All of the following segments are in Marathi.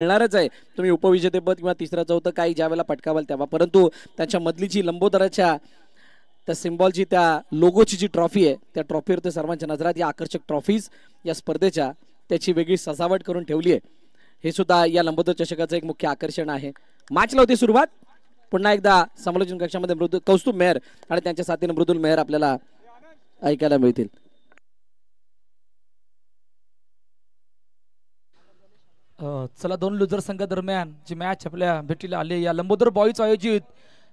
मिळणारच आहे तुम्ही उपविजेतेपद किंवा तिसरा चौथा काही ज्यावेळेला पटकावाल तेव्हा, परंतु त्यांच्या मधलीची लंबोदराच्या त्या सिम्बॉलची त्या लोगोची जी ट्रॉफी आहे त्या ट्रॉफीवर ते सर्वांच्या नजरात या आकर्षक ट्रॉफीज या स्पर्धेच्या त्याची वेगळी सजावट करून ठेवली आहे. हे सुद्धा या लंबोदर चषकाचं एक मुख्य आकर्षण आहे. मॅचला होती सुरुवात. पुन्हा एकदा समालोचन कक्षामध्ये मृदुल कौस्तुभ मेहर आणि त्यांच्या साथीने मृदुल मेहर आपल्याला ऐकायला मिळतील. चला दोन लुजर संघादरम्यान जी मॅच आपल्या भेटीला आली या लंबोदर बॉईज आयोजित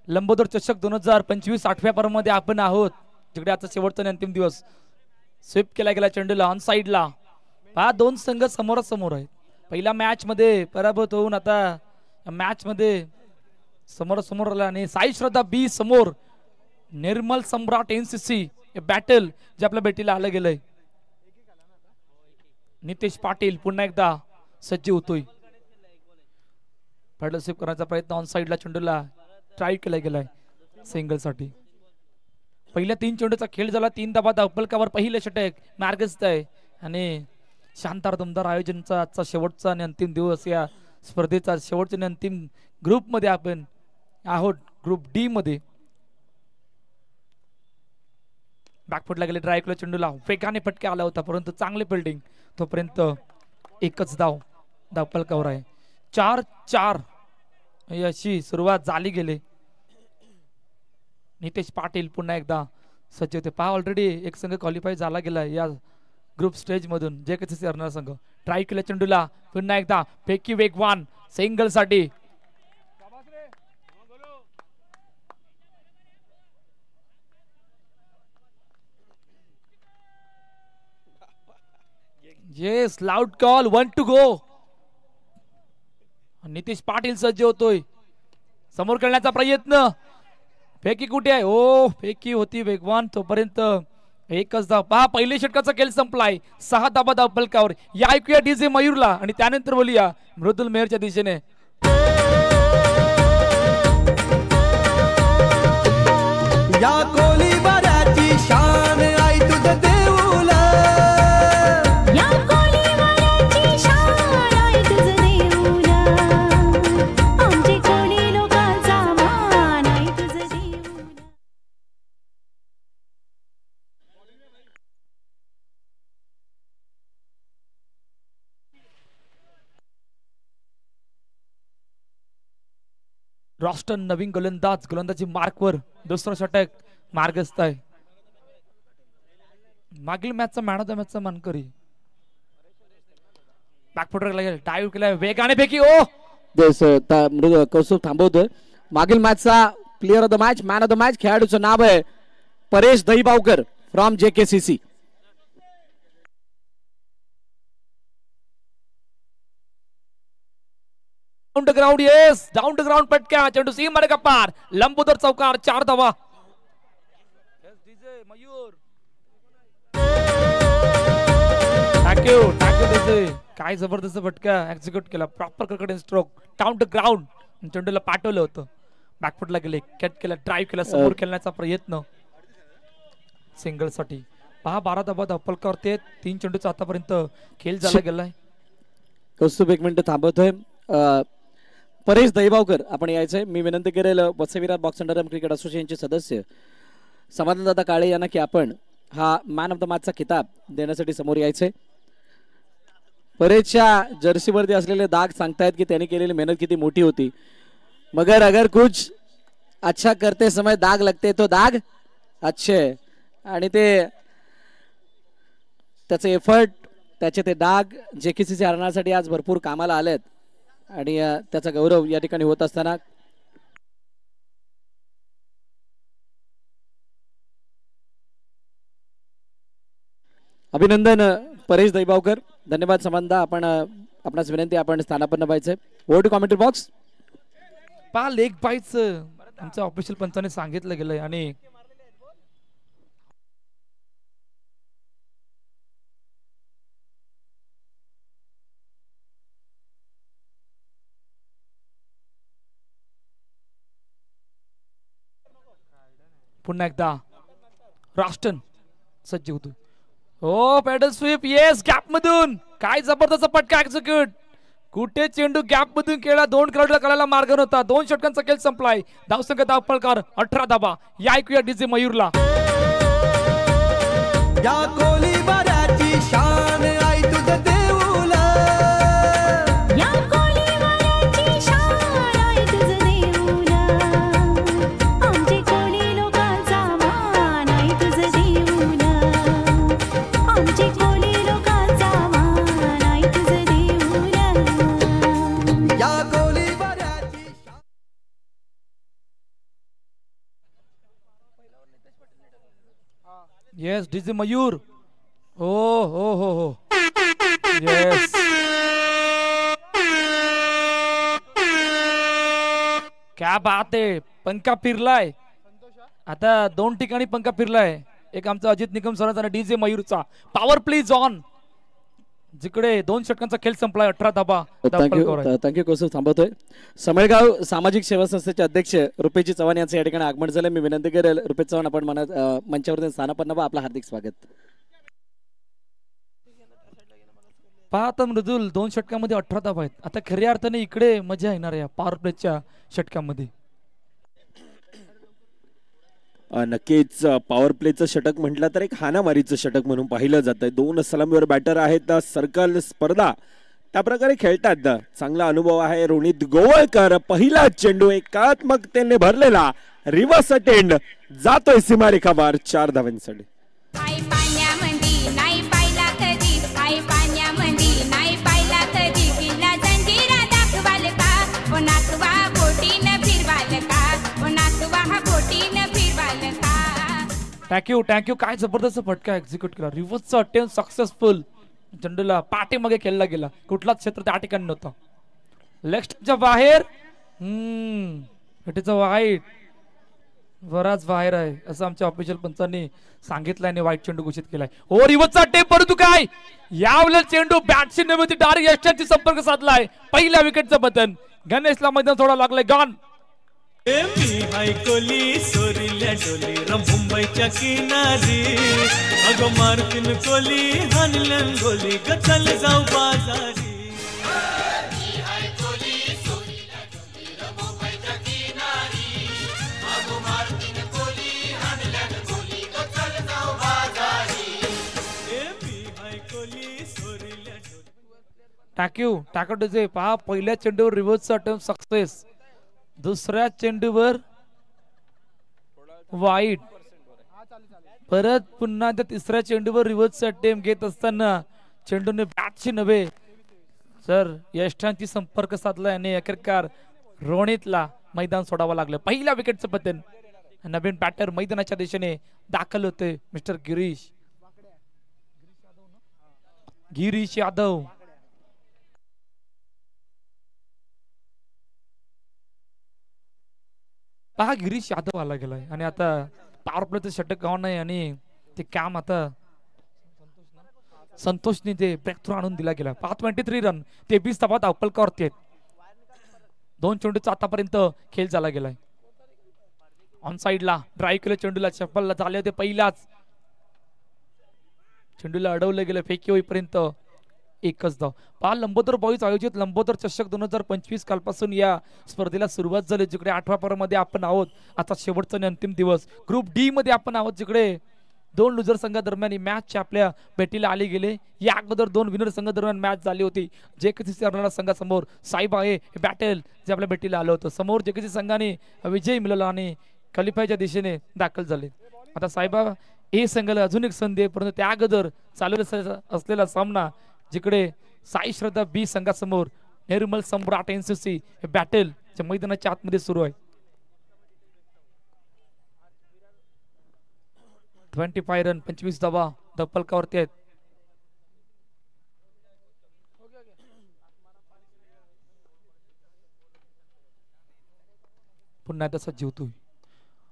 लंबोदर चषक 2025 8व्या पर्वामध्ये आपण आहोत, जिकडे आता शेवटचा अंतिम दिवस. स्वीप केला गेला चेंडूला ऑन साइडला. पहा दोन संघ समोरासमोर आहेत. पहिल्या मॅच मध्ये पराभूत होऊन आता मॅच मध्ये समोरासमोर आला आणि साई श्रद्धा बी समोर निर्मल सम्राट एनसीसी बॅटल जे आपल्या भेटीला आलं गेलंय. नितेश पाटील पुन्हा एकदा सज्ज होतोय. पॅडल स्वीप करण्याचा प्रयत्न ऑन साइडला चेंडूला ट्राय केला गेलाय सिंगल साठी. पहिल्या 3 चेंडूचा खेळ झाला. 3 धावा धावफलकावर पहिले षटक मार्गस्थ आहे आणि शानदार दमदार आयोजनचा आजचा शेवटचा आणि अंतिम दिवस. या स्पर्धेचा शेवटच्या आणि अंतिम ग्रुप मध्ये आपण आहोत, ग्रुप डी मध्ये. बॅकफुटला गेले ड्राय केला चेंडूला वेगाने फटका आला होता, परंतु चांगले फिल्डिंग. तोपर्यंत एकच धावफलकावर आहे. 4-4 अशी सुरुवात झाली गेली. नितेश पाटील पुन्हा एकदा सज्ज होते. पहा ऑलरेडी एक संघ क्वालिफाय झाला गेला या ग्रुप स्टेज मधून JKCC अर्नाळा संघ. ट्राय केला चेंडूला पुन्हा एकदा फेकी वेगवान सिंगल साठी. Yes loud call 1 to go. Nitesh Patil सज्ज होतोय. समोर खेळण्याचा प्रयत्न. फेकी कुठे आहे? ओ फेकी होती वेगवान. तोपर्यंत एकच धाव. पहा पहिल्या षटकाचा खेळ संपलाय. 6 धावा धावफलकावर. या ऐकूया DJ मयूरला आणि त्यानंतर बोलूया मृदुल मेहरच्या दिशेने. या कोलीवाड्याची शान आई तुझं देऊळ. या कोलीवाड्याची शान आई तुझं देऊळ. आमचे कोळी लोकांचा मान आई तुझं देऊळ. रॉस्टन नवीन गोलंदाजी मार्कवर दुसरं षटक मार्गस्थ आहे. मागील मॅचचा मॅन ऑफ द मॅचचा मानकरी. बॅकफुटर लागेल डाईव्ह केला वेगाने फेकी. ओ कौस्तुभ थांबवतोय. मागील मॅचचा player of the match man of the match खेळाडूचं नाव आहे Paresh Dahibavkar from JKCC. Down the ground. Yes down the ground पटक्या चेंडू सीमारे का पार. लंबोदर चौकार 4 धावा. Thank you DJ. काय जबरदस्त फटका एक्झिक्यूट केला. Proper cricket stroke down the ground. चेंडूला पाठवलं होतं. बॅकफुटला गेले कॅट केला ड्राईव्ह केला समोर खेळण्याचा प्रयत्न सिंगल साठी. पहा 12 धावा धावफलकावर ते 3 चेंडूचा आतापर्यंत खेळ झाला गेलाय. कौस्तुभ एक मिनिट थांबवतोय. परेश दहीबावकर आपण यायचंय. मी विनंती करेल वत्सविराट बॉक्स अंडरआर्म क्रिकेट असोसिएशनचे सदस्य समाधानदादा काळे यांना की आपण हा मॅन ऑफ द मॅचचा खिताब देण्यासाठी समोर यायचंय. परेशच्या जर्सीवरती असलेले दाग सांगतायत की त्यांनी केलेली मेहनत किती मोठी होती. मगर अगर कुछ अच्छा करते समय दाग लगते तो दाग अच्छे. आणि ते त्याचे एफर्ट त्याचे ते दाग JKCC हरण्यासाठी आज भरपूर कामाला आलेत आणि त्याचा गौरव या ठिकाणी होत असताना अभिनंदन परेश दहीबावकर. धन्यवाद समानदा. आपण आपणास विनंती आपण स्थानापन्न व्हायचंय. Over to commentary box. पहा लेग बाईच आमच्या ऑफिशियल पंचाने सांगितलं गेलंय आणि पुन्हा एकदा रॉस्टन सज्ज होतो. हो पॅडल स्वीप. येस गॅप मधून काय जबरदस्त पटका एक्झिक्यूट. कुठे चेंडू गॅप मधून खेळला, 2 खेळाडूला करायला मार्ग नव्हता. 2 षटकांचा खेळ संपलाय. धावसंख्या धावपळकार 18 धाबा. या ऐकूया डीजे मयूरला. या कोलीवाऱ्याची शान आई तुझं देऊळ या कोळीवाड्याची शान आहे तुझं देऊळ आमचे कोळी लोकांचा मान आहे तुझं देऊळ आमचे कोळी लोकांचा मान आहे तुझं देऊळ या कोलीवाऱ्याची शान येस डीजे मयूर. हो हो हो हो येस. क्या बात आहे. पंखा फिरलाय आता. 2 ठिकाणी पंखा फिरलाय. एक आमचा अजित निकम सरांचा आणि डीजे मयूरचा. Power please on. जिकडे 2 षटकांचा खेळ संपलाय. 18 धाबा. थँक्यू कौस्तुभ. थांबवतोय. समेळगाव सामाजिक सेवा संस्थेचे अध्यक्ष रुपेशजी चव्हाण यांचं या ठिकाणी आगमन झालं. मी विनंती करेल रुपेश चव्हाण आपण मंचावरती स्थानापन्न व्हा. आपलं हार्दिक स्वागत. पाहता मृदुल 2 षटकामध्ये 18 धाबा आहेत. आता खऱ्या अर्थाने इकडे मजा येणार आहे पॉवर प्लेच्या षटकामध्ये. नक्कीच पॉवर प्लेचं षटक म्हटलं तर एक हाणामारीचं षटक म्हणून पाहिलं जातं. 2 सलामीवर बॅटर आहेत. सर्कल स्पर्धा त्या प्रकारे खेळतात. चांगला अनुभव आहे रोनित गोवळकर. पहिला चेंडू एकात्मकतेने भरलेला रिव्हर्स अटेंड जातोय सीमारेखावर 4 धावांसाठी. आई पाण्यामध्ये नाही पाहिला कधी, आई पाण्यामध्ये नाही पाहिला कधी, किल्ला जंजिरा दाखवाल का, ओ नाकवा बोटीनं फिरवाल का, ओ नाकवा बोटीनं फिरवाल का. थँक्यू. काय जबरदस्त फटका एक्झिक्यूट केला. रिव्हर्सचा अटेम्प्ट सक्सेसफुल. चेंडूला पाठीमागे खेळला गेला. कुठलाच क्षेत्र त्या ठिकाणी नव्हता. लेग स्टंपच्या बाहेर. वाईट बराच बाहेर आहे असं आमच्या ऑफिशियल पंचांनी सांगितलंय आणि वाईट चेंडू घोषित केलाय. ओ रिव्हर्सचा टेप. परंतु काय यावला चेंडू बॅटशी नव्हती डायरेक्ट यष्टांची संपर्क साधलाय. पहिल्या विकेटचं बटन. गणेशला मैदान सोडा लागलाय. गॉन. मी हाय कोली सोरील्या डोली रम मुंबईच्या किनारी, अगो मारतीन कोली हानलन गोली ग चल जाऊ बाजारी. टाकूचे पहा पहिल्या चेंडूवर रिव्हर्सचा अटेम्प्ट सक्सेस. दुसऱ्या चेंडूवर वाईट. परत पुन्हा त्या तिसऱ्या चेंडूवर रिव्हर्सचा अटेम्प्ट घेत असताना चेंडूने बॅटशी नव्हे सर यष्टांची संपर्क साधलाय आणि अखेरकार रोनितला मैदान सोडावं लागलं. पहिल्या विकेटचं पतन. नवीन बॅटर मैदानाच्या दिशेने दाखल होते मिस्टर गिरीश यादव. पहा गिरीश यादव आला गेलाय आणि आता पॉवर प्लेचं षटक ऑन आहे आणि ते काम आता संतोषने ते ब्रेक थ्रू आणून दिला गेला. 23 रन 23 धावा धावपलकावरती आहेत. 2 चेंडूचा आतापर्यंत खेळ झाला गेलाय. ऑन साइडला ड्राईव्ह केलं चेंडूला. चप्पलला झाले होते पहिलाच. चेंडूला अडवलं गेलं. फेकी होईपर्यंत एकच धाव. पहा लंबोदर बॉईज आयोजित लंबोदर चषक 2025 कालपासून या स्पर्धेला सुरुवात झाली. जिकडे 8व्या पर्वामध्ये आपण आहोत. आता शेवटचा आणि अंतिम दिवस. ग्रुप डी मध्ये आपण आहोत जिकडे 2 लुझर संघादरम्यान ही मॅच आपल्या भेटीला आली गेले. या अगोदर 2 विनर संघादरम्यान मॅच झाली होती. जेकेसी अर्नाळा संघासमोर साईबा हे बॅटल जे आपल्या भेटीला आलं होतं. समोर जेकेसी संघाने विजय मिळवला आणि क्वालिफायच्या दिशेने दाखल झाले. आता साईबा ए संघाला अजून एक संधी आहे. परंतु त्या अगोदर चालू असलेला सामना जिकडे साई श्रद्धा बी संघासमोर निर्मल सम्राट एनसीसी हे बॅटल मैदानाच्या आतमध्ये सुरू आहे. 25 रन 25 धावा धपलकावरती आहेत. पुन्हा तसा जीवतोय.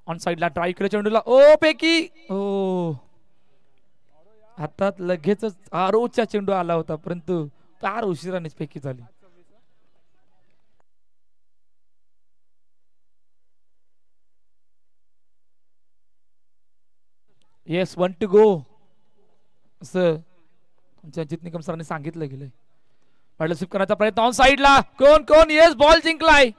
ऑन साइडला ट्राय केलं चेंडूला. ओ पैकी ओ हातात लगेचच आरोच्या चेंडू आला होता परंतु फार उशिराने पैकी झाली. येस 1 to go असं आमच्या अजित निकम सरांनी सांगितलं गेलंय. बॅटल स्वीप करण्याचा प्रयत्न ऑन साइडला कोण येस बॉल जिंकलाय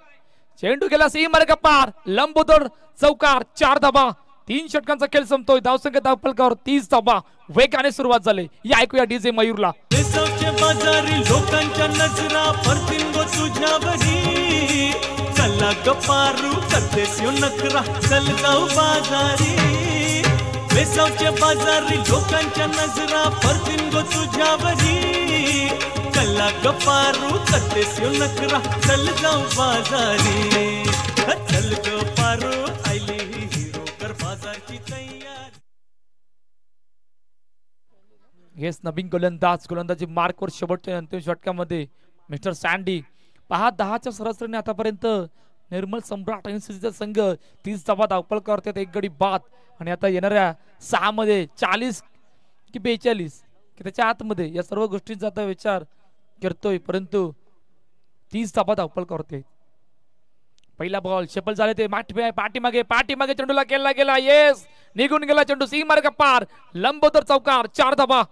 चेंडू गेला सीमारेषा पार लंबोदर चौकार 4 धाबा 3 षटकांचा खेळ संपतोय धावसंख्या धावपलकावर 30 धाबा वेगाने सुरुवात झाली या ऐकूया डीजे मयूरला वेसावच्या बाजारी लोकांच्या नजरा परतीन गो तुझ्यावरी चला गप्पारू करतेस यो नखरा चल जाऊ बाजारी वेसावच्या बाजारी लोकांच्या नजरा परतीन गो तुझ्यावरी चला गप्पारू करतेस यो नखरा चल जाऊ बाजारी चल गप्पारू आईली हिरो कर बाजारची तयारी येस नवीन गोलंदाजी मार्कवर शेवटच्या अंतिम षटकामध्ये मिस्टर सँडी पहा 10च्या सरासरीने आतापर्यंत निर्मल सम्राट एनसीसीचा संघ 30 धावा धावपळ करतात 1 गडी बाद आणि आता येणाऱ्या 6 मध्ये 40 की 42 की त्याच्या आतमध्ये या सर्व गोष्टींचा आता विचार करतोय परंतु 30 धावा धावपळ करते पहिला बॉल शेपल झाले ते पाठीमागे चेंडूला केला गेला येस निघून गेला चेंडू सीमारेषा पार लंबोदर चौकार 4 धावा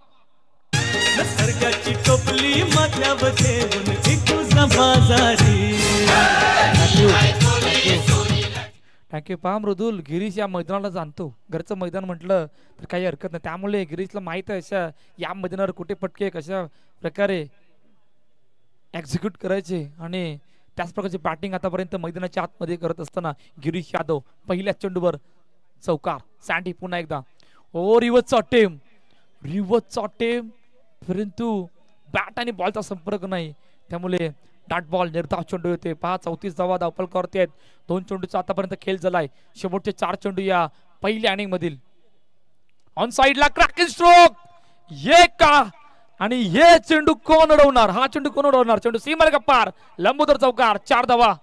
सर्गाची टोपली माथ्यावर ठेवून विकूजा बाजारी थँक्यू पहा मृदुल गिरीश या मैदानाला जाणतो घरचं मैदान म्हटलं तर काही हरकत नाही त्यामुळे गिरीशला माहित आहे अशा या मैदानावर कुठे फटके कशा प्रकारे एक्झिक्यूट करायचे आणि त्याच प्रकारची बॅटिंग आतापर्यंत मैदानाच्या आतमध्ये करत असताना गिरीश यादव पहिल्याच चेंडूवर चौकार सँडी पुन्हा एकदा ओ रिवर्सचा अटेम परंतु बॅट आणि बॉलचा संपर्क नाही त्यामुळे डॉट बॉल निर्धाव चेंडू येते पहा 34 धावा धावपळ करतेत 2 चेंडूचा आतापर्यंत खेळ झालाय शेवटचे 4 चेंडू या पहिल्या इनिंग मधील ऑन साइडला क्रॅकिंग स्ट्रोक ये का आणि हे चेंडू कोण उडवणार हा चेंडू कोण उडवणार चेंडू सीमारेषा पार लंबोदर चौकार 4 धावा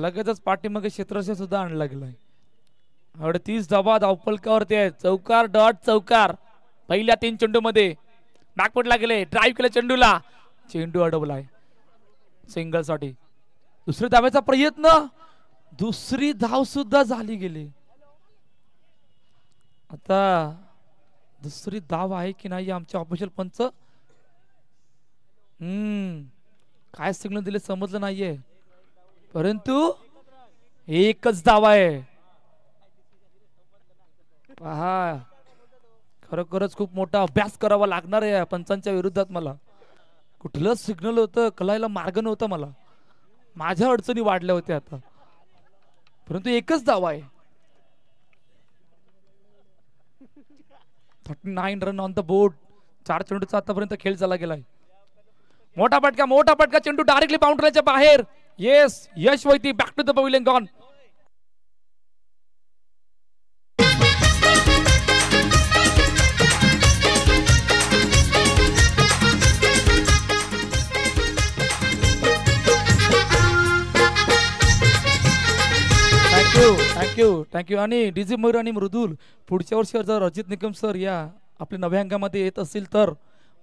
लगेचच पाठीमागे क्षेत्ररक्षक सुद्धा आणला गेलाय 38 धावा धावपलकावरती चौकार डॉट चौकार पहिल्या 3 चेंडू मध्ये बॅकफुटला गेले ड्राईव्ह केलं चेंडूला चेंडू अडवलाय सिंगल साठी दुसऱ्या धाव्याचा प्रयत्न दुसरी धाव सुद्धा झाली गेली आता दुसरी धाव आहे की नाही आमचे ऑफिशियल पंच काय सिग्नल दिले समजलं नाहीये परंतु एकच धाव आहे पहा खरोखरच खूप मोठा अभ्यास करावा लागणार आहे पंचांच्या विरोधात मला कुठलं सिग्नल होतं कळायला मार्ग नव्हता मला माझ्या अडचणी वाढल्या होत्या आता परंतु एकच धाव आहे 39 रन ऑन द बोर्ड 4 चेंडूचा आतापर्यंत खेळ झाला गेलाय मोठा फटका चेंडू डायरेक्टली बाउंड्रीच्या बाहेर yes Yash Vaiti back to the pavilion gone thank you आणि डीजे मयूर आणि मृदुल पुढच्या वर्षी जर अजित निकम सर या आपल्या नव्या अंगामध्ये येत असतील तर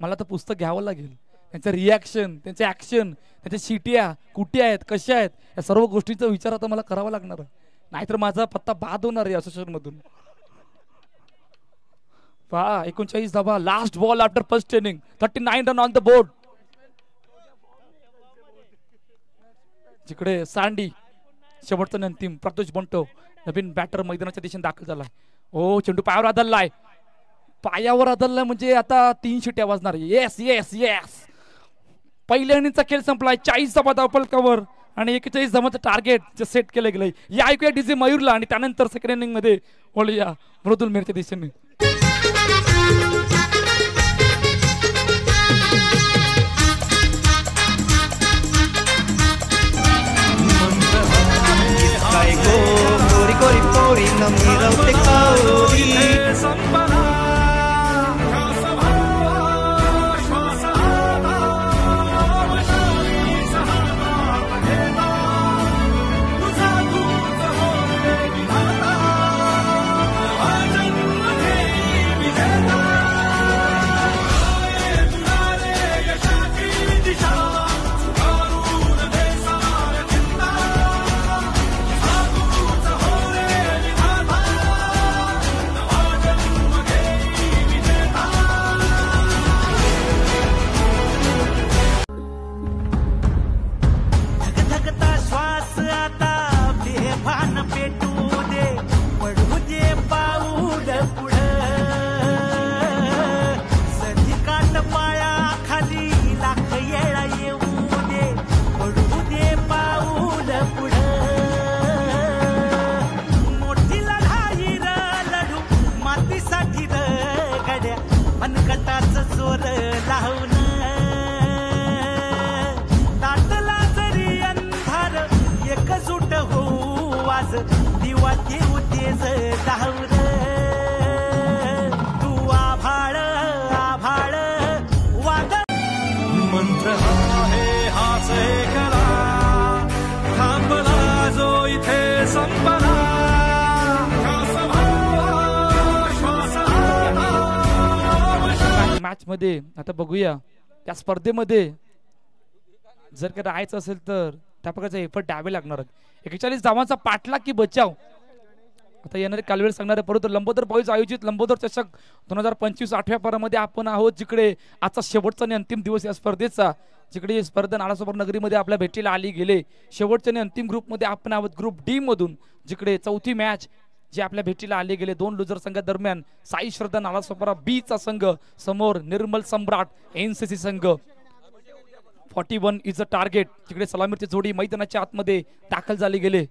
मला तर पुस्तक घ्यावं लागेल त्यांचं रिॲक्शन त्यांचे ऍक्शन त्यांच्या शिट्या कुठे आहेत कशा आहेत या सर्व गोष्टीचा विचार आता मला करावा लागणार नाहीतर माझा पत्ता बाद होणार आहे असोसिएशन मधून पहा 39 धावा last ball after first inning 39 run on the board जिकडे सँडी शेवटचा अंतिम प्रत्युष बंटो नवीन बॅटर मैदानाच्या दिशेने दाखल झालाय ओ चेंडू पायावर आदललाय म्हणजे आता 3 शिट्या वाजणार येस पहिल्या इनिंगचा खेळ संपलाय 40 धावा धावपलकावर आणि 41 धावांचं टार्गेट सेट केलं गेलंय या ऐकूया डीजे मयूरला आणि त्यानंतर सेकंड इनिंग मध्ये बोलूया मृदुल मेरच्या दिशेने गोरी पोरी नमी रवते कावरी राहू रे तू आभाळ आभाळ वादळ मंत्र आहे हाच एकला थांबला जो इथे संपला मॅच मध्ये आता बघूया त्या स्पर्धेमध्ये जर का राहायचं असेल तर त्या प्रकारचे एफर्ट द्यावे लागणार आहेत 41 धावांचा पाठलाग की बचाव आता येणारे कालवेळ सांगणारे परंतु लंबोदर बॉईज आयोजित लंबोदर चषक 2025 8व्या पारामध्ये आपण आहोत जिकडे आजचा शेवटचा आणि अंतिम दिवस या स्पर्धेचा जिकडे ही स्पर्धा नालासोपारा नगरीमध्ये आपल्या भेटीला आली गेले शेवटच्या आणि अंतिम ग्रुपमध्ये आपण आहोत ग्रुप डी मधून जिकडे चौथी मॅच जे आपल्या भेटीला आले गेले 2 लुजर संघादरम्यान साई श्रद्धा नालासोपारा बी चा संघ समोर निर्मल सम्राट एनसीसी संघ 41 इज अ टार्गेट जिकडे सलामीची जोडी मैदानाच्या आतमध्ये दाखल झाली गेले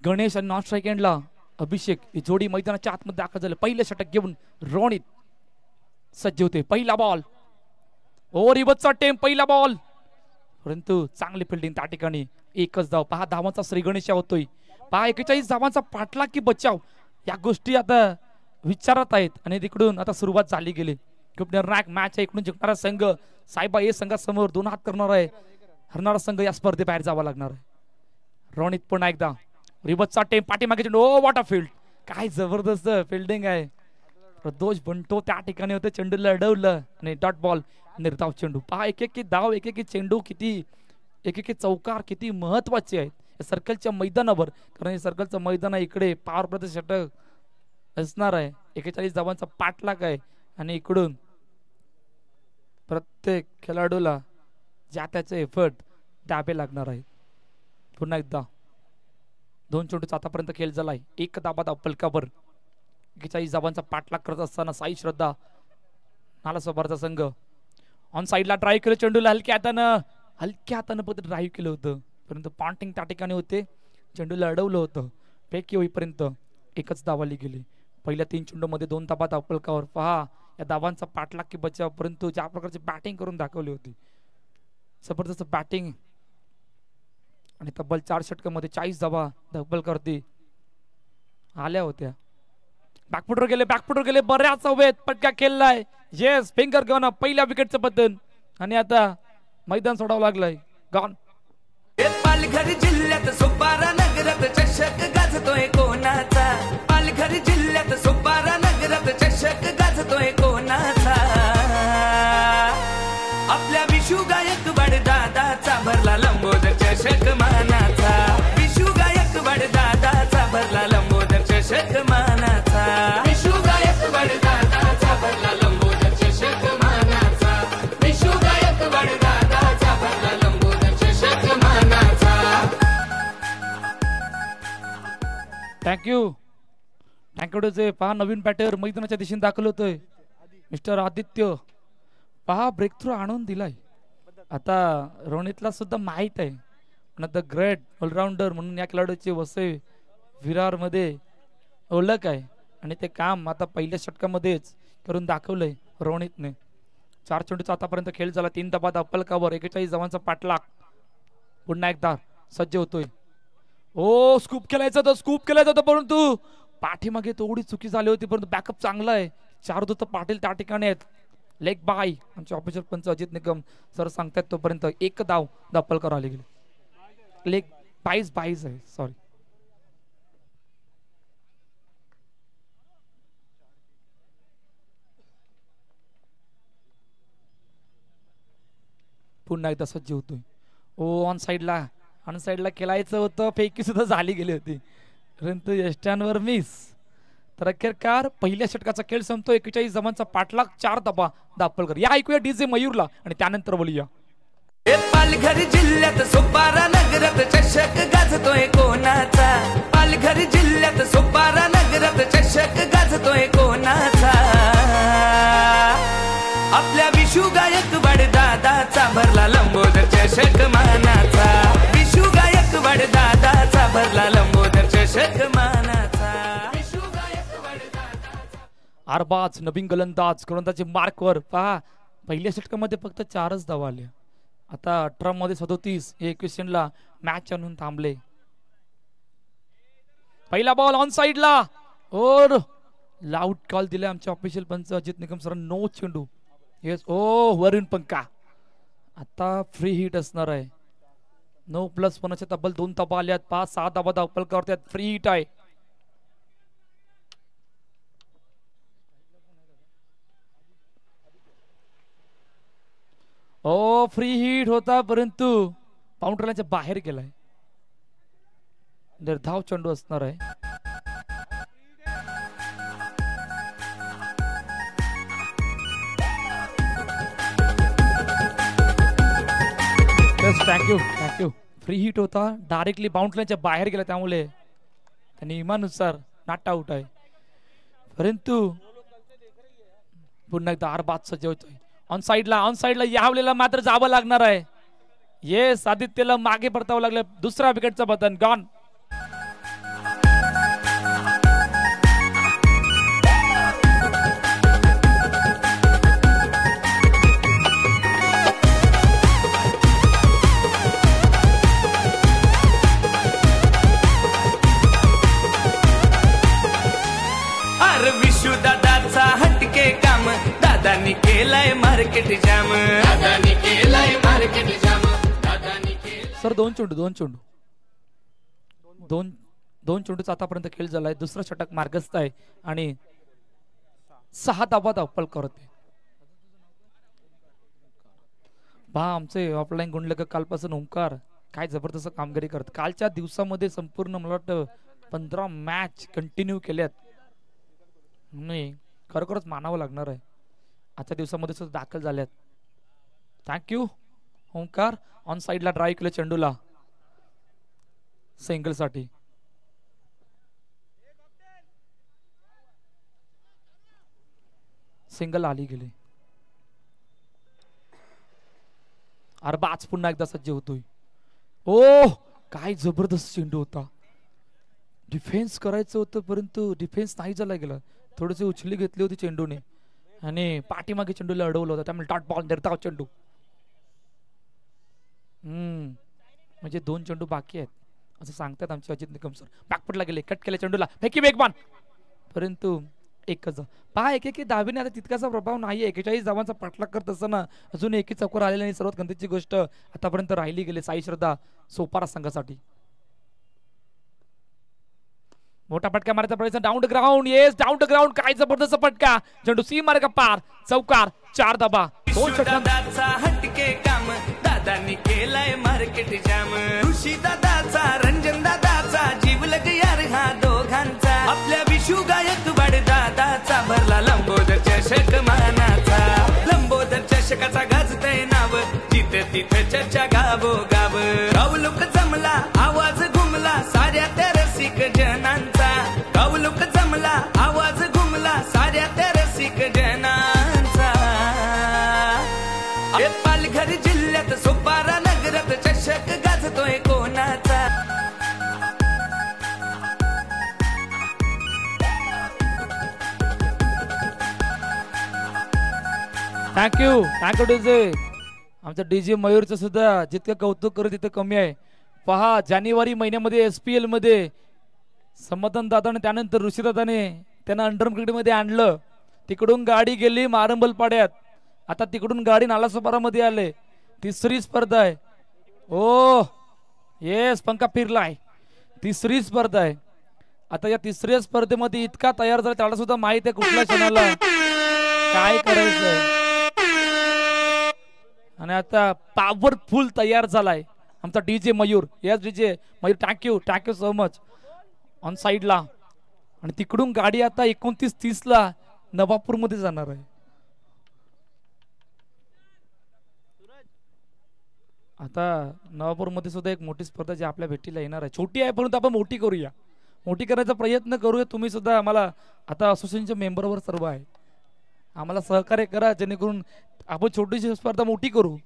गणेश आणि नॉन स्ट्राईक एंडला अभिषेक ही जोडी मैदानाच्या आतमध्ये दाखल झाले पहिले षटक घेऊन रोनित सज्ज होते पहिला बॉल ओ रिबतचा टेम पहिला बॉल परंतु चांगली फिल्डिंग त्या ठिकाणी एकच धाव पहा धावांचा श्री गणेश होतोय पहा 41 धावांचा पाठलाग की बचाव या गोष्टी आता विचारत आहेत आणि तिकडून आता सुरुवात झाली गेली खूप निर्णायक मॅच आहे इकडून जिंकणारा संघ सायबा ए संघासमोर 2 हात करणार आहे हरणारा संघ या स्पर्धेबाहेर जावा लागणार आहे रोनित पुन्हा एकदा रिबतचा टेम पाठीमागे चेंडू ओ वॉट अ फील्ड काय जबरदस्त फिल्डिंग आहे प्रदोष बंटो त्या ठिकाणी होते चेंडूला अडवलं आणि डॉट बॉल निर्धाव चेंडू पहा एक धाव एक चेंडू किती एक चौकार किती महत्वाचे आहेत सर्कलच्या मैदानावर कारण सर्कलचं मैदान इकडे पॉवर प्लेचं षटक असणार आहे 41 धावांचा पाठलाग आहे आणि इकडून प्रत्येक खेळाडूला ज्या त्याचे एफर्ट द्यावे लागणार आहे पुन्हा एकदा 2 चेंडूचा आतापर्यंत खेळ झालाय 1 धाबा धाव फलकावर 41 धावांचा पाठलाग करत असताना साई श्रद्धा नालासोपाराचा संघ ऑन साईडला ड्राईव्ह केलं चेंडूला हलक्या हातानं पद्धत ड्राईव्ह केलं होतं परंतु पॉन्टिंग त्या ठिकाणी होते चेंडूला अडवलं होतं पैकी होईपर्यंत एकच धावाली गेली पहिल्या 3 चेंडूमध्ये 2 धाबा धाव फलकावर पहा या धावांचा पाठलाग की बचाव परंतु ज्या प्रकारची बॅटिंग करून दाखवली होती जबरदस्त बॅटिंग आणि तब्बल 4 षटकामध्ये 40 धावा धब्बल करती आल्या होत्या बॅकफुटवर गेले बऱ्याच हवेत पटका खेळलाय येस फिंगर घेऊन पहिल्या विकेटचं बदल आणि आता मैदान सोडावं लागलंय गॉन पालघर जिल्ह्यात सोपारा नगरात चषक गाजतोय कोणाचा पालघर जिल्ह्यात सोपारा नगरात चषक गाजतोय कोणाचा आपल्या विशू गायकवाड दादाचा भरला लंबोदर चषक मानाचा विशू गायकवाड दादाचा भरला लंबोदर चषक मानाचा विशू गायकवाड दादाचा भरला लंबोदर चषक मानाचा विशू गायकवाड दादाचा भरला लंबोदर चषक मानाचा थँक्यू जे पहा नवीन बॅटर मैदानाच्या दिशेने दाखल होतोय मिस्टर आदित्य पहा ब्रेक थ्रू आणून दिलाय आता रोनितला सुद्धा माहित आहे पण द ग्रेट ऑलराऊंडर म्हणून या खेळाडूची वसई विरार मध्ये ओळख आहे आणि ते काम आता पहिल्या षटकामध्येच करून दाखवलंय रोनितने 4 चेंडूचा आतापर्यंत खेळ झाला 3 धाबा धाव फलकावर 41 धावांचा पाठलाग पुन्हा एकदा सज्ज होतोय ओ स्कूप केलायचा होता परंतु पाठीमागे थोडी चुकी झाली होती परंतु बॅकअप चांगला आहे 4 दत्त पाटील त्या ठिकाणी आहेत लेग बाय आमचे ऑफिसर पंच अजित निकम सर सांगतात तोपर्यंत 1 धाव दाखल करायला गेले लेग बाईज आहे सॉरी पुन्हा एकदा सज्ज होतोय ओ ऑन साईडला खेळायचं होतं फेकी सुद्धा झाली गेली होती परंतु यष्ट्यांवर मिस तर अखेरकार पहिल्या षटकाचा खेळ संपतो 41 धावांचा पाठलाग 4 धाबा दाखल कर या ऐकूया डीजे मयूरला आणि त्यानंतर बोलूया पालघर जिल्ह्यात सोपारा नगरात चषक गाजतोय कोणाचा पालघर जिल्ह्यात सोपारा नगरात चषक गाजतोय कोणाचा आपल्या विशू गायकवाड दादाचा भरला लंबोदर चषक मानाचा विशू गायकवाड दादाचा भरला लंबोदर चषक मानाचा विशू गायकवाड दादाचा आरबाज नवीन गोलंदाजी मार्कवर पहा पहिल्या षटकामध्ये फक्त 4च धावा आल्या आता 18 मध्ये 37 21 मॅच आणून थांबले पहिला बॉल ऑन साइडला और लाऊट कॉल दिले आमचे ऑफिशियल पंच अजित निकम सर नो चेंडू येस ओ वरून पंका आता फ्री हिट असणार आहे 9+1 तब्बल 2 धाबा आल्यात 5-6 धाबा धावपल करतात फ्री हिट आहे ओ फ्री हिट होता परंतु बाउंड्रीच्या बाहेर गेलाय निर्धाव चेंडू असणार आहे थँक्यू फ्री हिट होता डायरेक्टली बाउंड्रीच्या बाहेर गेला त्यामुळे त्यांनी नियमानुसार नॉट आउट आहे परंतु पुन्हा एकदा आरबाज सज्ज होतोय ऑन साइडला यावलेला मात्र जावं लागणार आहे येस आदित्यला मागे परतावं लागलं दुसरा विकेटचा बटन गॉन विशू दादाचा हटके काम दादानी केलाय मार्केट जाम दादानी केलाय मार्केट जाम दादानी केलाय सर दोन चेंडूचा आतापर्यंत खेळ झालाय दुसरा षटक मार्गस्थ आहे आणि 6 धाबा धावपल करते पहा आमचे ऑफलाईन गुणलेखक कालपासून ओंकार काय जबरदस्त कामगिरी करत कालच्या दिवसामध्ये संपूर्ण मला वाटतं 15 मॅच कंटिन्यू केल्यात नाही खरोखरच मानावं लागणार आहे आजच्या दिवसामध्ये सुद्धा दाखल झाल्यात थँक्यू ओंकार ऑन साइडला ड्राईव्ह केलं चेंडूला सिंगल साठी सिंगल आली गेली अरबाज पुन्हा एकदा सज्ज होतोय ओ काय जबरदस्त चेंडू होता डिफेन्स करायचं होतं परंतु डिफेन्स नाही झाला गेला थोडीशी उचली घेतली होती चेंडूने आणि पाठीमागे चेंडूला अडवलं होतं त्यामुळे डॉट बॉल निर्धाव चेंडू म्हणजे 2 चेंडू बाकी आहेत असं सांगतात आमचे अजित निकम सर बॅकफुटला गेले कट केल्या चेंडूला फेकी वेगवान परंतु एकच पहा एक दहावीने आता तितकासा प्रभाव नाही 41 धावांचा पाठलाग करत असताना अजून एकी चौकार आलेला नाही सर्वात गंभीरची गोष्ट आतापर्यंत राहिली गेली साई श्रद्धा सोपारा संघासाठी मोठा फटका मारायचा प्रयत्न down the ground yes down the ground काय जबरदस्त फटका चेंडू सी मार्ग पार चौकार 4 धाबा 2 दादाचा हटके काम दादानी केलाय मार्केट जाम ऋषी दादाचा रंजन दादाचा जीव लग यार हा दोघांचा आपल्या विशू गायकवाड दादाचा भरला लंबोदर चषक मानाचा लंबोदर चषकाचा गाजतय नाव जिथे तिथे चर्चा गावो गाव गावलोक जमला आवाज घुमला साऱ्या त्या रसिक जनांचा गावलोक जमला आवाज घुमला साऱ्या त्या रसिक जनांचा पालघर जिल्ह्यात सोपारा नगरात चषक गाजतोय कोणाचा थँक्यू डीजे आमचं डीजे मयूरचं सुद्धा जितकं कौतुक करू तितकं कमी आहे पहा जानेवारी महिन्यामध्ये SPL मध्ये समाधान दादाने त्यानंतर ऋषी दादाने त्यांना अंडरम क्रिकेट मध्ये आणलं तिकडून गाडी गेली मारंबल पाड्यात आता तिकडून गाडी नालासोपारामध्ये आले तिसरी स्पर्धा आहे ओ येस पंखा फिरलाय तिसरी स्पर्धा आहे आता या तिसऱ्या स्पर्धेमध्ये इतका तयार झाला त्याला सुद्धा माहित आहे कुठल्या क्षणाला काय करायचंय आणि आता पॉवरफुल तयार झालाय आमचा DJ Mayur yes DJ Mayur thank you so much on साइडला आणि तिकडून गाडी आता 29:30 नवापूर मध्ये जाणार आहे आता नवापूरमध्ये सुद्धा एक मोठी स्पर्धा जी आपल्या भेटीला येणार आहे. छोटी आहे परंतु आपण मोठी करूया, मोठी करायचा प्रयत्न करूया. तुम्ही सुद्धा आम्हाला आता असोसिएशनच्या मेंबरवर सर्व आहे, आम्हाला सहकार्य करा जेणेकरून आपण छोटीशी स्पर्धा मोठी करू.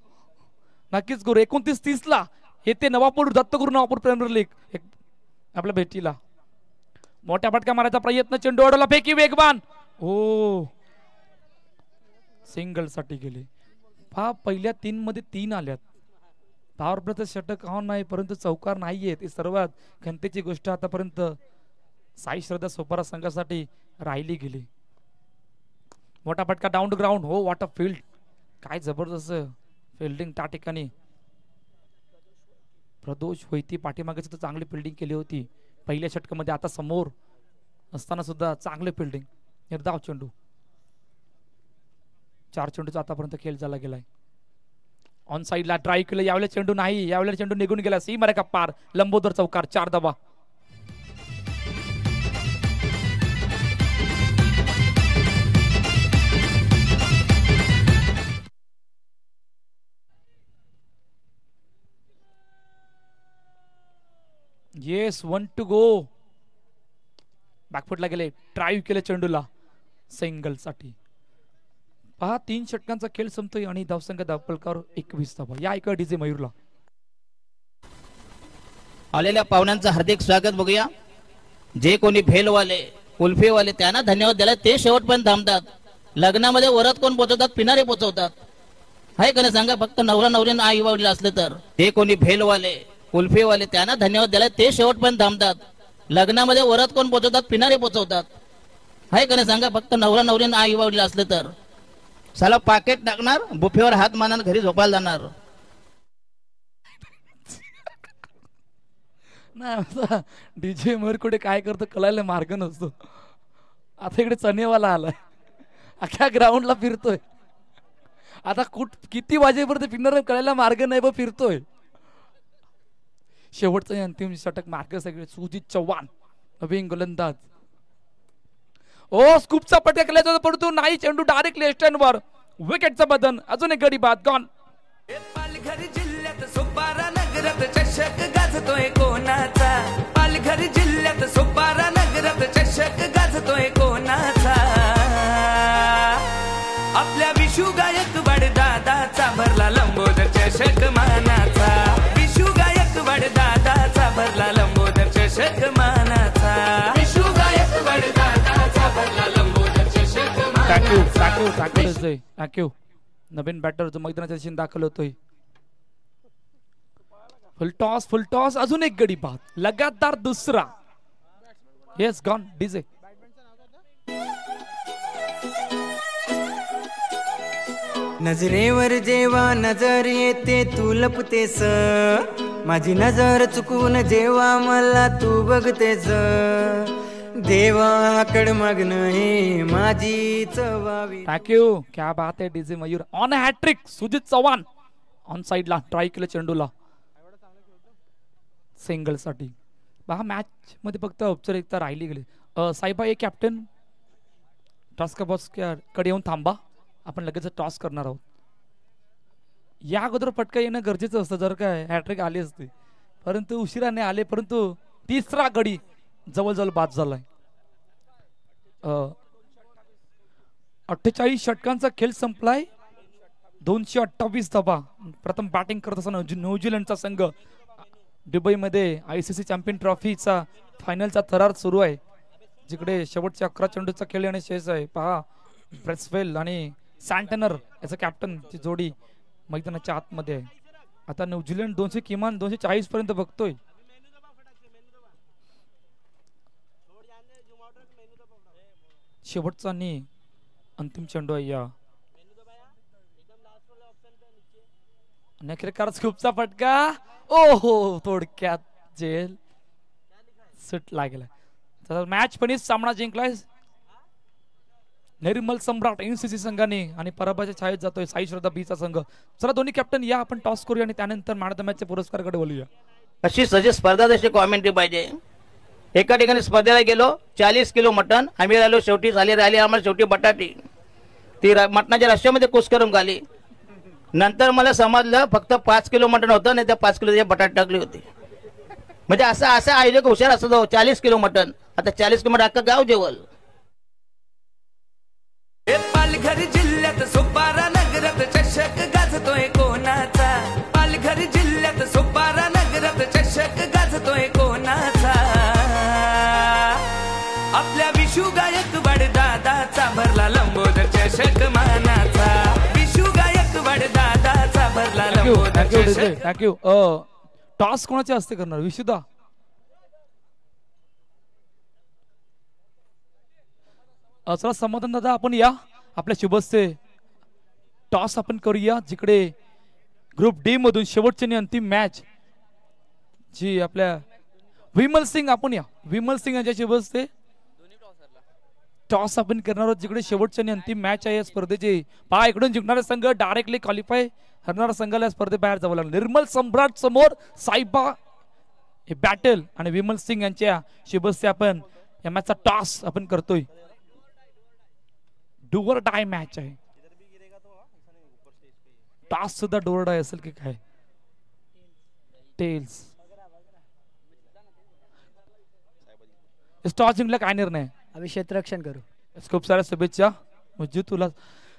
नक्कीच करू. 29-30 येते नवापूर दत्तगुरू नवापूर प्रीमियर लीग आपल्या भेटीला. मोठ्या फटका मारायचा प्रयत्न, चेंडू अडवला, फेकी वेगवान, हो सिंगल साठी गेले. पहा पहिल्या 3 मध्ये 3 आल्यात. पॉवर प्लेचं षटक ऑन नाही परंतु चौकार नाहीये. ती सर्वात खंतेची गोष्ट आतापर्यंत साई श्रद्धा सोपारा संघासाठी राहिली गेली. मोठा फटका डाऊन टू ग्राउंड, हो वॉट अ फील्ड, काय जबरदस्त फिल्डिंग त्या ठिकाणी. प्रदोष होईती पाठीमागे सुद्धा चांगली फिल्डिंग केली होती पहिल्या षटकामध्ये. आता समोर असताना सुद्धा चांगले फिल्डिंग, निर्धाव चेंडू. 4 चेंडूचा आतापर्यंत खेळ झाला गेलाय. ऑन साइडला ट्राय केलं, यावेळेला चेंडू नाही, यावेळेला चेंडू निघून गेला. सीमारे का पार, लंबोदर चौकार, 4 धावा. Yes 1 to go. बॅकफुटला गेले, ट्राय केले चेंडूला सिंगल साठी. पहा 3 षटकांचा खेळ संपतोय आणि धावसंख्या धावपलकावर 21 धावा. या ऐका डीजे मयूरला. आलेल्या पाहुण्यांचं हार्दिक स्वागत बघूया. जे कोणी भेलवाले कुल्फीवाले त्यांना धन्यवाद द्यायला ते शेवटपर्यंत थांबतात. लग्नामध्ये वरात कोण पोचवतात, पिणारे पोचवतात, आहे का नाही सांगा. फक्त नवरा नवरीनं आई वडील असले तर. जे कोणी भेलवाले कुल्फीवाले त्यांना धन्यवाद द्यायला ते शेवटपर्यंत थांबतात. लग्नामध्ये वरात कोण पोचवतात, पिणारे पोचवतात, आहे का नाही सांगा. फक्त नवरा नवरीनं आई वडील असले तर. साला पाकेट टाकणार, बुफेवर हात मारणार, घरी झोपायला जाणार. नाही डीजे मयूर कुठे काय करतो कळायला मार्ग नसतो. आता इकडे चनेवाला आलाय, अख्या ग्राउंडला फिरतोय. आता किती वाजेपर्यंत फिरणार कळायला मार्ग नाही बघ, फिरतोय. शेवटचं अंतिम षटक मार्ग सगळे. सुजित चव्हाण नवीन गोलंदाज. ओ स्कूपचा पट्या केला परंतु नाही, चेंडू डायरेक्ट लेफ्ट हँडवर, विकेटचा बदन. अजून एक गडी बाद, गॉन. पालघर जिल्ह्यात सोपारा नगरात चषक गाजतोय कोणाचा. पालघर जिल्ह्यात सोपारा नगरात चषक गाजतोय कोणाचा. आपल्या विशू गायकवाड दादाचा भरला लंबोदर चषक मानाचा. विशू गायकवाड दादाचा भरला लंबोदर चषक मानाचा. विशू गायकवाड दादाचा भरला लंबोदर चषक मानाचा. थँक्यू. नवीन बॅटर जो मैदानाच्या दिशेने दाखल होतोय. फुल टॉस, अजून एक गडी बाद, लगातार दुसरा. Yes gone DJ. नजरेवर जेव्हा नजर येते तू लपतेस, माझी नजर चुकून जेव्हा मला तू बघतेस. देवाकड मागणं हे माझीच व्हावी. थँक्यू. क्या बात आहे DJ Mayur. On hattrick Sujit Chavan. On साइडला ट्राय केलं चेंडूला सिंगल साठी. पहा मॅच मध्ये फक्त औपचारिकता राहिली गेली. साईबा एक कॅप्टन टॉस का बॉस कडे येऊन थांबा, आपण लगेच टॉस करणार आहोत. या अगोदर फटका येणं गरजेचं असतं जर काय हॅट्रिक आली असते, परंतु उशिराने आले. परंतु तिसरा गडी जवळजवळ बाद झालाय. 48 षटकांचा खेळ संपलाय, 228 धावा. प्रथम बॅटिंग करत असताना न्यूझीलंडचा संघ. दुबईमध्ये ICC चॅम्पियन ट्रॉफीचा फायनलचा थरार सुरू आहे, जिकडे शेवटचे 11 चेंडूचा खेळ येणे शेष आहे. पहा ब्रेसवेल आणि सँटनर याचा कॅप्टनची जोडी मैदानाच्या आतमध्ये आहे. आता न्यूझीलंड किमान 240 पर्यंत बघतोय. शेवटचा आणि अंतिम चेंडू आहे या. नेकरेकर स्कूपचा फटका, ओहो थोडक्यात जेल सुट लागला. मॅच पण सामना जिंकलाय निर्मल सम्राट NCC संघाने आणि पराभवाच्या छायेत जातोय साई श्रद्धा बीचा संघ. चला दोन्ही कॅप्टन या, आपण टॉस करूया आणि त्यानंतर मॅन ऑफ द मॅचच्या पुरस्काराकडे बोलूया. अशी सजी स्पर्धा तशी कॉमेंट्री पाहिजे. एका ठिकाणी स्पर्धेला गेलो, 40 किलो मटण आम्ही राहिलो, शेवटी झाली आम्हाला शेवटी बटाटी. ती मटणाच्या रश्श्यामध्ये कुस्करून खाली. नंतर मला समजलं फक्त 5 किलो मटण होतं नाही त्या 5 किलो बटाटे टाकले होते. म्हणजे असं असं आयोजक हुशार असतो. 40 किलो मटण, आता 40 किलो मटण अख्खं गाव जेवल. पालघर जिल्ह्यात सोपारा नगरात चषक गाजतोय कोणाचा. पालघर जिल्ह्यात सोपारा नगरात चषक गाजतोय कोणाचा. आपल्या विशू गायकवाड दादाचा भरला लंबोदर चषक मानाचा. विशू गायकवाड दादाचा भरला लंबोदर चषक. थँक्यू. टॉस कोणाचे हस्ते करणार? विशुदा. चला समाधान दादा आपण या आपल्या शुभस्ते टॉस आपण करूया. जिकडे ग्रुप डी मधून शेवटची आणि अंतिम मॅच जी आपल्या विमल सिंग, आपण या विमल सिंग यांच्या शुभस्ते टॉस आपण करणार आहोत. जिकडे शेवटची आणि अंतिम मॅच आहे या स्पर्धेची. पहा इकडून जिंकणारा संघ डायरेक्टली क्वालिफाय, हरणारा संघाला स्पर्धे बाहेर जावं लागलं. निर्मल सम्राट समोर साईबा हे बॅटल आणि विमल सिंग यांच्या शुभस्ते आपण या मॅचचा टॉस आपण करतोय. डुअर डाय मॅच आहे. टॉस सुद्धा डुअर डाय असेल की काय? टेल्स. टॉस जिंकला काय निर्णय? आम्ही क्षेत्ररक्षण करू. खूप साऱ्या शुभेच्छा म्हणजे तुला.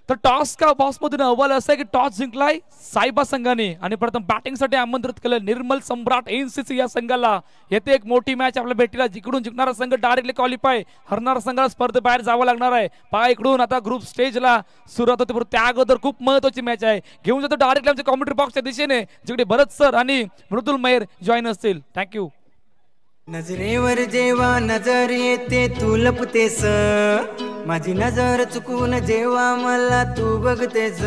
तर टॉस का बॉस मधून अहवाल असा आहे की टॉस जिंकलाय साईबा संघाने आणि प्रथम बॅटिंग साठी आमंत्रित केलं निर्मल सम्राट एनसीसी या संघाला. येथे एक मोठी मॅच आपल्या भेटीला. जिकडून जिंकणारा संघ डायरेक्टली क्वालिफाय, हरणारा संघाला स्पर्धे बाहेर जावं लागणार आहे. पहा इकडून आता ग्रुप स्टेजला सुरुवात होते, त्या अगोदर खूप महत्वाची मॅच आहे. घेऊन जातो डायरेक्टली आमच्या कॉमेंट्री बॉक्सच्या दिशेने जिकडे भरत सर आणि मृदुल मेहर जॉईन असतील. थँक्यू. नजरेवर जेव्हा नजर येते तू लपतेस, माझी नजर चुकून जेव्हा मला तू बघतेस.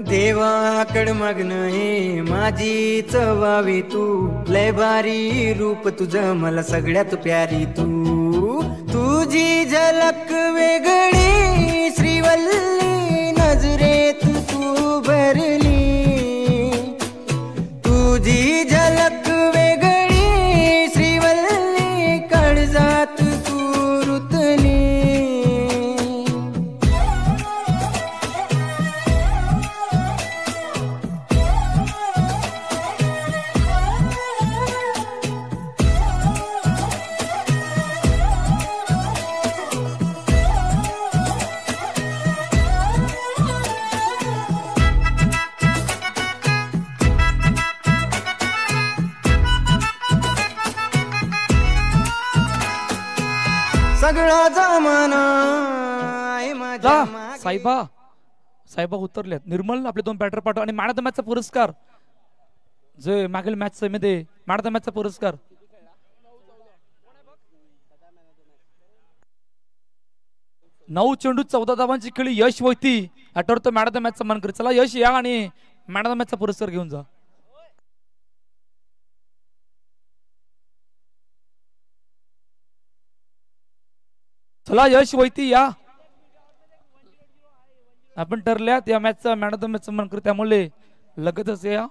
देवाकड मागणं हे माझी चवावी तू, लय भारी रूप तुझं मला सगळ्यात प्यारी तू. तुझी झलक वेगळी श्रीवल्ली, नजरेत तू भरली. तुझी झलक सगळा जमाना आहे माझ्या मागे. साईबा उतरलेत. निर्मल आपले 2 बॅटर पाठव आणि मॅन ऑफ द मॅचचा पुरस्कार जे मागील मॅच मध्ये मॅन ऑफ द मॅचचा पुरस्कार 9 चेंडू 14 धावांची खेळी यश वैती आठवतो मॅन ऑफ द मॅचचा मान करीत. चला यश या आणि मॅन ऑफ द मॅचचा पुरस्कार घेऊन जा. चला यश वैती या. आपण ठरल्यात या मॅचचा मॅन ऑफ द मॅचचा मान करीत, त्यामुळे लगतच या.